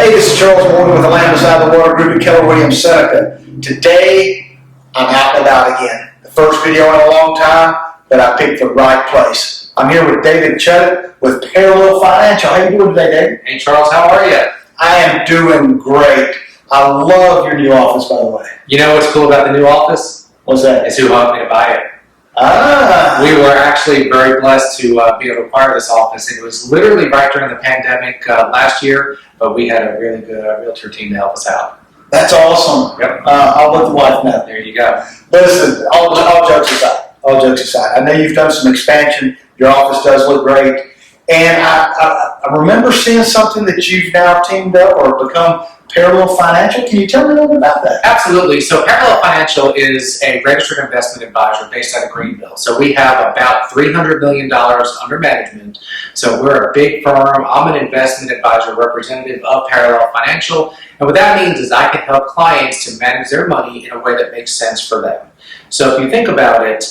Hey, this is Charles Morgan with the Land Beside the Water Group at Keller Williams Seneca. Today, I'm out and about again. The first video in a long time, but I picked the right place. I'm here with David Chudyk with Parallel Financial. How you doing today, David? Hey, Charles, how are you? I am doing great. I love your new office, by the way. You know what's cool about the new office? What's that? It's who helped me to buy it. Ah. We were actually very blessed to be able to acquire this office. It was literally right during the pandemic last year, but we had a really good realtor team to help us out. That's awesome. Yep. I'll let the wife know. There you go. Listen, all jokes aside, I know you've done some expansion. Your office does look great. And I remember seeing something that you've now teamed up or become Parallel Financial. Can you tell me a little bit about that? Absolutely. So Parallel Financial is a registered investment advisor based out of Greenville. So we have about $300 million under management. So we're a big firm. I'm an investment advisor representative of Parallel Financial. And what that means is I can help clients to manage their money in a way that makes sense for them. So if you think about it,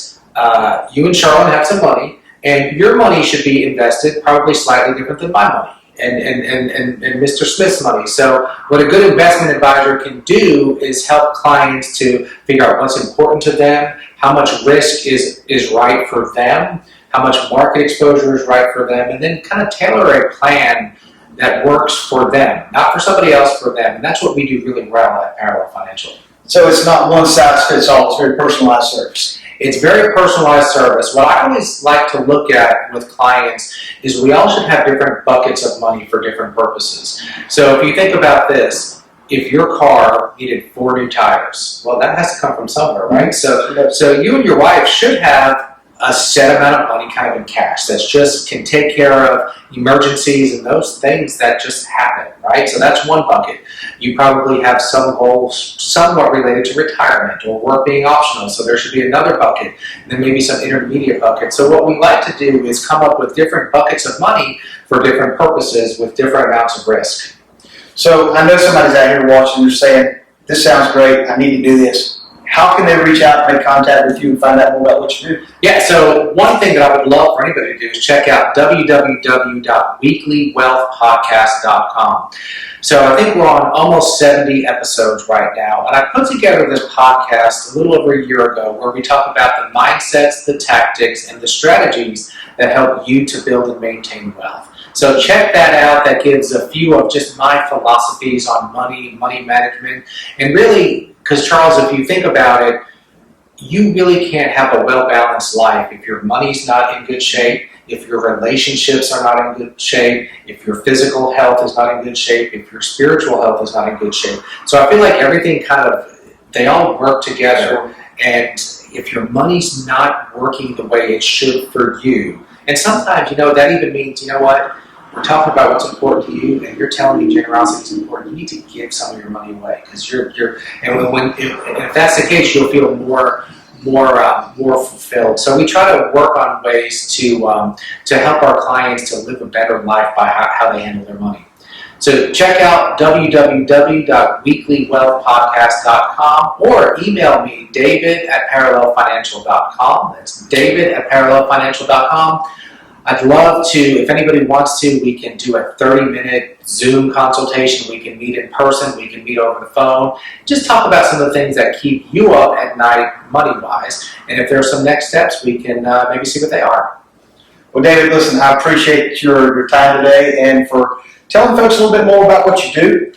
you and Charlotte have some money, and your money should be invested probably slightly different than my money and Mr. Smith's money. So what a good investment advisor can do is help clients to figure out what's important to them, how much risk is right for them, how much market exposure is right for them, and then kind of tailor a plan that works for them, not for somebody else, for them. And that's what we do really well at Parallel Financial. So it's not one size fits all, it's very personalized service. It's very personalized service. What I always like to look at with clients is we all should have different buckets of money for different purposes. So if you think about this, if your car needed 4 new tires, well, that has to come from somewhere, right? So you and your wife should have a set amount of money kind of in cash that just can take care of emergencies and those things that just happen, right? So that's one bucket. You probably have some goals somewhat related to retirement or work being optional, so there should be another bucket, and then maybe some intermediate buckets. So what we like to do is come up with different buckets of money for different purposes with different amounts of risk. So I know somebody's out here watching, they're saying, this sounds great, I need to do this. How can they reach out and make contact with you and find out more about what you do? Yeah, so one thing that I would love for anybody to do is check out www.weeklywealthpodcast.com. So I think we're on almost 70 episodes right now, and I put together this podcast a little over a year ago where we talk about the mindsets, the tactics, and the strategies that help you to build and maintain wealth. So check that out. That gives a few of just my philosophies on money management, and really, because Charles, if you think about it, you really can't have a well-balanced life if your money's not in good shape, if your relationships are not in good shape, if your physical health is not in good shape, if your spiritual health is not in good shape. So I feel like everything they all work together. And if your money's not working the way it should for you, and sometimes, that even means, you know what? We're talking about what's important to you, and you're telling me generosity is important. You need to give some of your money away because if that's the case, you'll feel more fulfilled. So we try to work on ways to help our clients to live a better life by how they handle their money. So check out www.weeklywealthpodcast.com or email me, david@parallelfinancial.com. That's david@parallelfinancial.com. I'd love to, if anybody wants to, we can do a 30-minute Zoom consultation. We can meet in person. We can meet over the phone. Just talk about some of the things that keep you up at night money-wise. And if there are some next steps, we can maybe see what they are. Well, David, listen, I appreciate your time today and for telling folks a little bit more about what you do.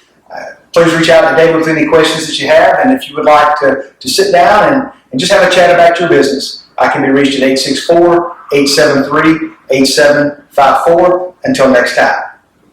Please reach out to David with any questions that you have. And if you would like to sit down and just have a chat about your business, I can be reached at 864-873-8754. Until next time.